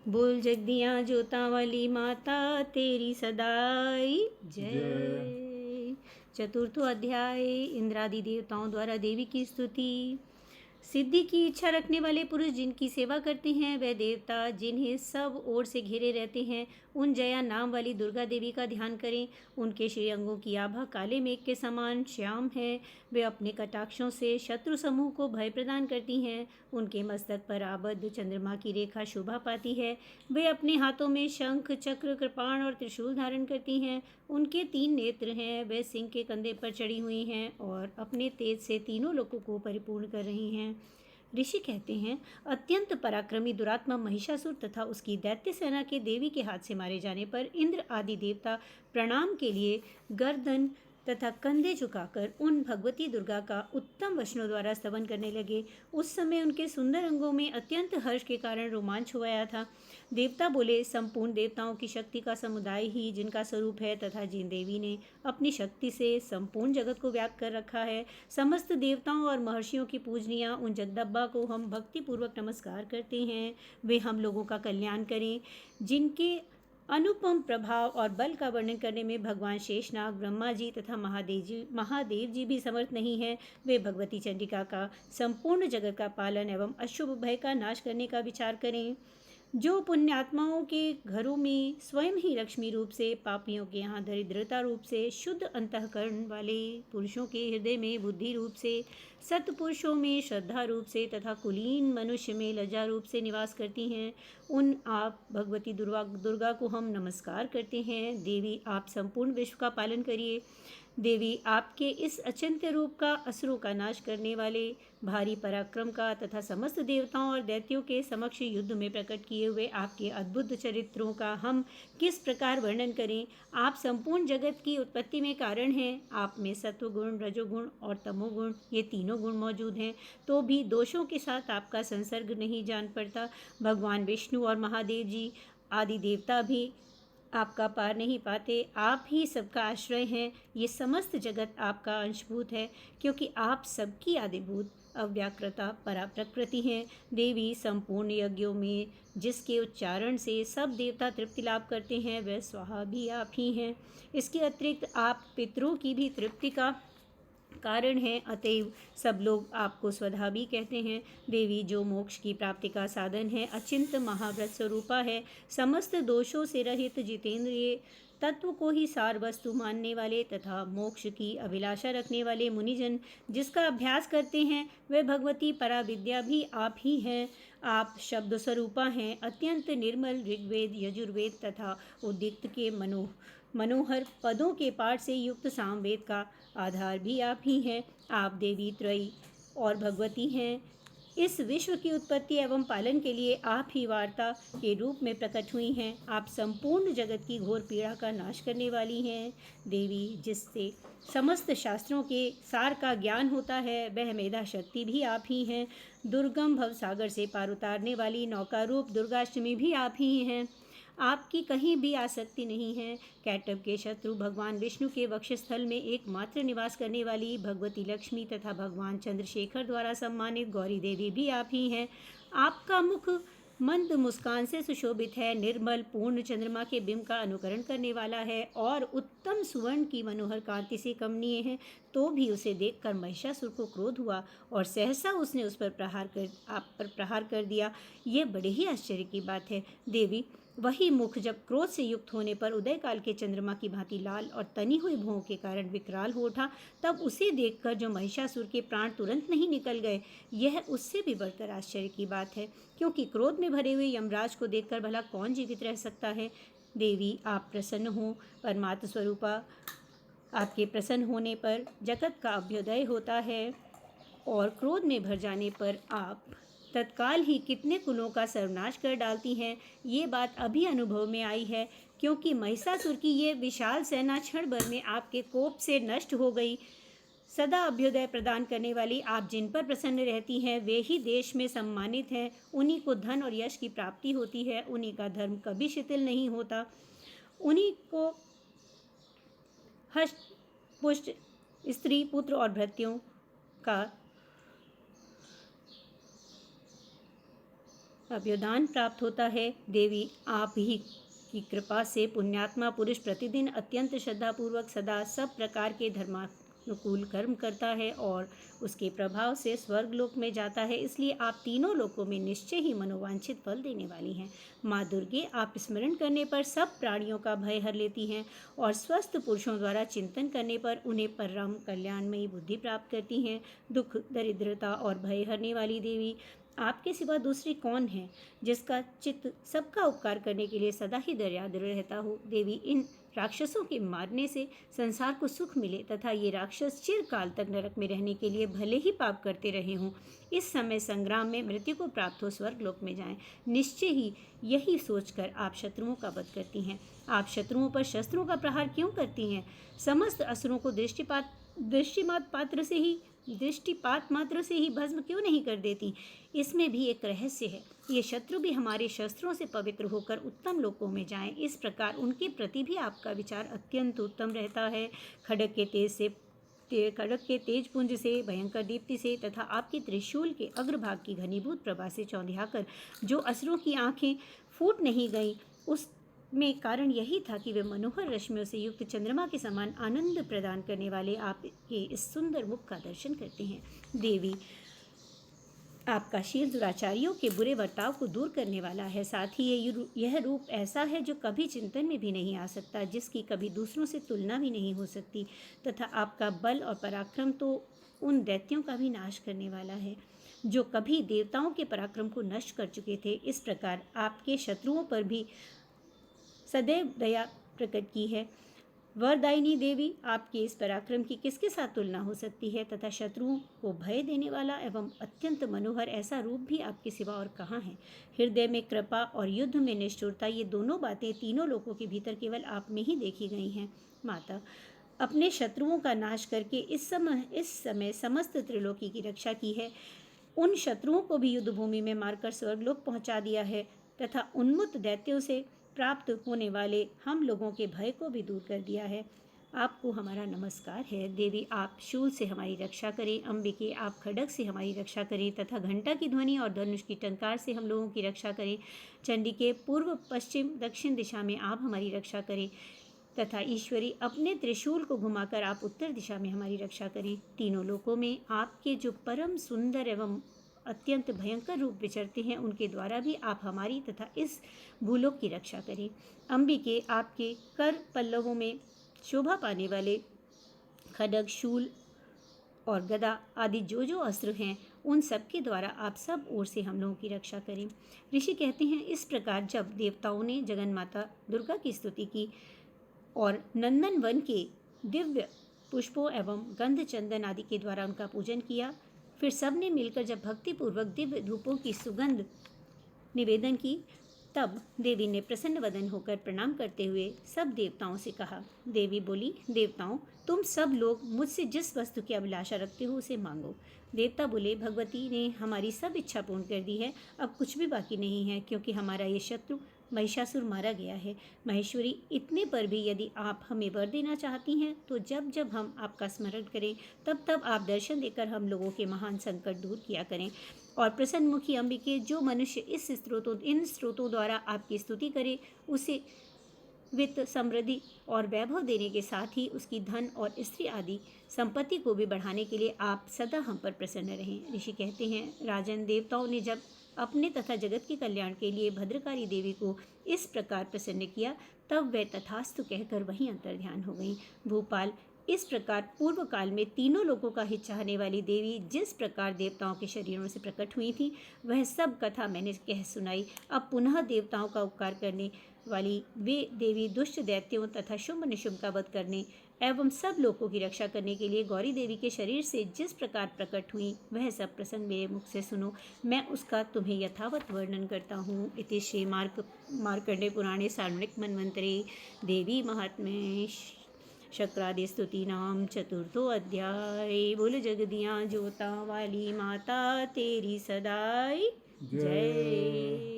बोल जगदियाँ जोतां वाली माता तेरी सदाई जय। चतुर्थो अध्याय इंद्रादि देवताओं द्वारा देवी की स्तुति। सिद्धि की इच्छा रखने वाले पुरुष जिनकी सेवा करते हैं, वह देवता जिन्हें सब ओर से घेरे रहते हैं, उन जया नाम वाली दुर्गा देवी का ध्यान करें। उनके श्री अंगों की आभा काले मेघ के समान श्याम है। वे अपने कटाक्षों से शत्रु समूह को भय प्रदान करती हैं। उनके मस्तक पर आबद्ध चंद्रमा की रेखा शोभा पाती है। वे अपने हाथों में शंख, चक्र, कृपाण और त्रिशूल धारण करती हैं। उनके 3 नेत्र हैं। वे सिंह के कंधे पर चढ़ी हुई हैं और अपने तेज से तीनों लोगों को परिपूर्ण कर रही हैं। ऋषि कहते हैं, अत्यंत पराक्रमी दुरात्मा महिषासुर तथा उसकी दैत्य सेना के देवी के हाथ से मारे जाने पर इंद्र आदि देवता प्रणाम के लिए गर्दन तथा कंधे झुकाकर उन भगवती दुर्गा का उत्तम वचनों द्वारा स्तवन करने लगे। उस समय उनके सुंदर अंगों में अत्यंत हर्ष के कारण रोमांच हो आया था। देवता बोले, संपूर्ण देवताओं की शक्ति का समुदाय ही जिनका स्वरूप है तथा जिन देवी ने अपनी शक्ति से संपूर्ण जगत को व्याप्त कर रखा है, समस्त देवताओं और महर्षियों की पूजनिया उन जगदम्बा को हम भक्तिपूर्वक नमस्कार करते हैं। वे हम लोगों का कल्याण करें। जिनके अनुपम प्रभाव और बल का वर्णन करने में भगवान शेषनाग, ब्रह्मा जी तथा महादेव जी भी समर्थ नहीं हैं, वे भगवती चंडिका का संपूर्ण जगत का पालन एवं अशुभ भय का नाश करने का विचार करें। जो पुण्यात्माओं के घरों में स्वयं ही लक्ष्मी रूप से, पापियों के यहाँ दरिद्रता रूप से, शुद्ध अंतःकरण वाले पुरुषों के हृदय में बुद्धि रूप से, सत्पुरुषों में श्रद्धा रूप से तथा कुलीन मनुष्य में लज्जा रूप से निवास करती हैं, उन आप भगवती दुर्गा को हम नमस्कार करते हैं। देवी, आप संपूर्ण विश्व का पालन करिए। देवी, आपके इस अचिंत्य रूप का, असुरों का नाश करने वाले भारी पराक्रम का तथा समस्त देवताओं और दैत्यों के समक्ष युद्ध में प्रकट किए हुए आपके अद्भुत चरित्रों का हम किस प्रकार वर्णन करें। आप संपूर्ण जगत की उत्पत्ति में कारण हैं। आप में सत्वगुण, रजोगुण और तमोगुण, ये तीनों गुण मौजूद हैं, तो भी दोषों के साथ आपका संसर्ग नहीं जान पड़ता। भगवान विष्णु और महादेव जी आदि देवता भी आपका पार नहीं पाते। आप ही सबका आश्रय हैं। ये समस्त जगत आपका अंशभूत है, क्योंकि आप सबकी आदिभूत अव्याकृता परा प्रकृति हैं। देवी, संपूर्ण यज्ञों में जिसके उच्चारण से सब देवता तृप्ति लाभ करते हैं, वह स्वाहा भी आप ही हैं। इसके अतिरिक्त आप पितरों की भी तृप्ति का कारण है, अतएव सब लोग आपको स्वधा भी कहते हैं। देवी, जो मोक्ष की प्राप्ति का साधन है, अचिंत महाव्रत स्वरूपा है, समस्त दोषों से रहित जितेंद्रिय, तत्व को ही सार वस्तु मानने वाले तथा मोक्ष की अभिलाषा रखने वाले मुनिजन जिसका अभ्यास करते हैं, वह भगवती पराविद्या भी आप ही हैं। आप शब्द स्वरूपा हैं। अत्यंत निर्मल ऋग्वेद, यजुर्वेद तथा उद्दिक्त के मनोहर पदों के पाठ से युक्त सामवेद का आधार भी आप ही हैं। आप देवी त्रयी और भगवती हैं। इस विश्व की उत्पत्ति एवं पालन के लिए आप ही वार्ता के रूप में प्रकट हुई हैं। आप संपूर्ण जगत की घोर पीड़ा का नाश करने वाली हैं। देवी, जिससे समस्त शास्त्रों के सार का ज्ञान होता है, वह मेधा शक्ति भी आप ही हैं। दुर्गम भवसागर से पार उतारने वाली नौका रूप दुर्गाष्टमी भी आप ही हैं। आपकी कहीं भी आसक्ति नहीं है। कैटब के शत्रु भगवान विष्णु के वक्षस्थल में एकमात्र निवास करने वाली भगवती लक्ष्मी तथा भगवान चंद्रशेखर द्वारा सम्मानित गौरी देवी भी आप ही हैं। आपका मुख मंद मुस्कान से सुशोभित है, निर्मल पूर्ण चंद्रमा के बिंब का अनुकरण करने वाला है और उत्तम सुवर्ण की मनोहर कांति से कमनीय है। तो भी उसे देखकर महिषासुर को क्रोध हुआ और सहसा उसने उस पर आप पर प्रहार कर दिया। यह बड़े ही आश्चर्य की बात है। देवी, वही मुख जब क्रोध से युक्त होने पर उदय काल के चंद्रमा की भांति लाल और तनी हुई भुवों के कारण विकराल हो उठा, तब उसे देखकर जो महिषासुर के प्राण तुरंत नहीं निकल गए, यह उससे भी बढ़कर आश्चर्य की बात है, क्योंकि क्रोध में भरे हुए यमराज को देखकर भला कौन जीवित रह सकता है। देवी, आप प्रसन्न हो। परमात्म स्वरूपा, आपके प्रसन्न होने पर जगत का अभ्युदय होता है और क्रोध में भर जाने पर आप तत्काल ही कितने कुलों का सर्वनाश कर डालती हैं। ये बात अभी अनुभव में आई है, क्योंकि महिषासुर की ये विशाल सेना क्षण भर में आपके कोप से नष्ट हो गई। सदा अभ्युदय प्रदान करने वाली आप जिन पर प्रसन्न रहती हैं, वे ही देश में सम्मानित हैं। उन्हीं को धन और यश की प्राप्ति होती है। उन्हीं का धर्म कभी शिथिल नहीं होता। उन्हीं को हष्ट पुष्ट स्त्री, पुत्र और भृत्यों का अभ्युदान प्राप्त होता है। देवी आप ही की कृपा से पुण्यात्मा पुरुष प्रतिदिन अत्यंत श्रद्धापूर्वक सदा सब प्रकार के धर्मानुकूल कर्म करता है और उसके प्रभाव से स्वर्गलोक में जाता है। इसलिए आप तीनों लोकों में निश्चय ही मनोवांछित फल देने वाली हैं। माँ दुर्गे आप स्मरण करने पर सब प्राणियों का भय हर लेती हैं और स्वस्थ पुरुषों द्वारा चिंतन करने पर उन्हें परम कल्याणमयी बुद्धि प्राप्त करती हैं। दुख दरिद्रता और भय हरने वाली देवी आपके सिवा दूसरी कौन है जिसका चित्त सबका उपकार करने के लिए सदा ही दयाद्र रहता हो। देवी इन राक्षसों के मारने से संसार को सुख मिले तथा ये राक्षस चिरकाल तक नरक में रहने के लिए भले ही पाप करते रहे हों, इस समय संग्राम में मृत्यु को प्राप्त हो स्वर्गलोक में जाएं। निश्चय ही यही सोचकर आप शत्रुओं का वध करती हैं। आप शत्रुओं पर शस्त्रों का प्रहार क्यों करती हैं? समस्त असुरों को दृष्टिपात मात्र से ही भस्म क्यों नहीं कर देती? इसमें भी एक रहस्य है। ये शत्रु भी हमारे शस्त्रों से पवित्र होकर उत्तम लोकों में जाएं। इस प्रकार उनके प्रति भी आपका विचार अत्यंत उत्तम रहता है। खड्ग के तेज पुंज से, भयंकर दीप्ति से तथा आपके त्रिशूल के अग्रभाग की घनीभूत प्रभा से चौंधियाकर जो असुरों की आंखें फूट नहीं गईं, उसमें कारण यही था कि वे मनोहर रश्मियों से युक्त चंद्रमा के समान आनंद प्रदान करने वाले आपके इस सुंदर मुख का दर्शन करते हैं। देवी आपका शील दुराचारियों के बुरे बर्ताव को दूर करने वाला है। साथ ही यह रूप ऐसा है जो कभी चिंतन में भी नहीं आ सकता, जिसकी कभी दूसरों से तुलना भी नहीं हो सकती, तथा आपका बल और पराक्रम तो उन दैत्यों का भी नाश करने वाला है जो कभी देवताओं के पराक्रम को नष्ट कर चुके थे। इस प्रकार आपके शत्रुओं पर भी सदैव दया प्रकट की है। वरदायिनी देवी आपके इस पराक्रम की किसके साथ तुलना हो सकती है, तथा शत्रुओं को भय देने वाला एवं अत्यंत मनोहर ऐसा रूप भी आपके सिवा और कहाँ है? हृदय में कृपा और युद्ध में निष्ठुरता, ये दोनों बातें तीनों लोकों के भीतर केवल आप में ही देखी गई हैं। माता, अपने शत्रुओं का नाश करके इस समय समस्त त्रिलोकी की रक्षा की है। उन शत्रुओं को भी युद्ध भूमि में मारकर स्वर्गलोक पहुँचा दिया है तथा उन्मत्त दैत्यों से प्राप्त होने वाले हम लोगों के भय को भी दूर कर दिया है। आपको हमारा नमस्कार है। देवी आप शूल से हमारी रक्षा करें। अंबिके आप खड्ग से हमारी रक्षा करें तथा घंटा की ध्वनि और धनुष की टंकार से हम लोगों की रक्षा करें। चंडिके पूर्व पश्चिम दक्षिण दिशा में आप हमारी रक्षा करें तथा ईश्वरी अपने त्रिशूल को घुमाकर आप उत्तर दिशा में हमारी रक्षा करें। तीनों लोकों में आपके जो परम सुंदर एवं अत्यंत भयंकर रूप विचरते हैं, उनके द्वारा भी आप हमारी तथा इस भूलोक की रक्षा करें। अंबिके आपके कर पल्लवों में शोभा पाने वाले खड्ग, शूल और गदा आदि जो अस्त्र हैं, उन सब के द्वारा आप सब ओर से हम लोगों की रक्षा करें। ऋषि कहते हैं, इस प्रकार जब देवताओं ने जगन माता दुर्गा की स्तुति की और नंदन वन के दिव्य पुष्पों एवं गंध चंदन आदि के द्वारा उनका पूजन किया, फिर सब ने मिलकर जब भक्तिपूर्वक दिव्य धूपों की सुगंध निवेदन की, तब देवी ने प्रसन्न वदन होकर प्रणाम करते हुए सब देवताओं से कहा। देवी बोली, देवताओं, तुम सब लोग मुझसे जिस वस्तु की अभिलाषा रखते हो उसे मांगो। देवता बोले, भगवती ने हमारी सब इच्छा पूर्ण कर दी है, अब कुछ भी बाकी नहीं है, क्योंकि हमारा ये शत्रु महिषासुर मारा गया है। महेश्वरी, इतने पर भी यदि आप हमें वर देना चाहती हैं तो जब जब हम आपका स्मरण करें तब तब आप दर्शन देकर हम लोगों के महान संकट दूर किया करें। और प्रसन्नमुखी अंबिके, जो मनुष्य इन स्रोतों द्वारा आपकी स्तुति करे, उसे वित्त, समृद्धि और वैभव देने के साथ ही उसकी धन और स्त्री आदि संपत्ति को भी बढ़ाने के लिए आप सदा हम पर प्रसन्न रहें। ऋषि कहते हैं, राजन, देवताओं ने जब अपने तथा जगत के कल्याण के लिए भद्रकाली देवी को इस प्रकार प्रसन्न किया, तब वह तथास्तु कहकर वहीं अंतर्ध्यान हो गई। भूपाल, इस प्रकार पूर्व काल में तीनों लोगों का हित चाहने वाली देवी जिस प्रकार देवताओं के शरीरों से प्रकट हुई थी, वह सब कथा मैंने कह सुनाई। अब पुनः देवताओं का उपकार करने वाली वे देवी दुष्ट दैत्यों तथा शुंभ निशुंभ का वध करने एवं सब लोगों की रक्षा करने के लिए गौरी देवी के शरीर से जिस प्रकार प्रकट हुई, वह सब प्रसंग मेरे मुख से सुनो। मैं उसका तुम्हें यथावत वर्णन करता हूँ। इति श्री मार्कंडेय पुराणे सार्वणिक मन्वंतरे देवी महात्म्ये शक्रादि स्तुतीनाम चतुर्थो अध्याय। बोल जगदियाँ जोता वाली माता तेरी सदाई जय।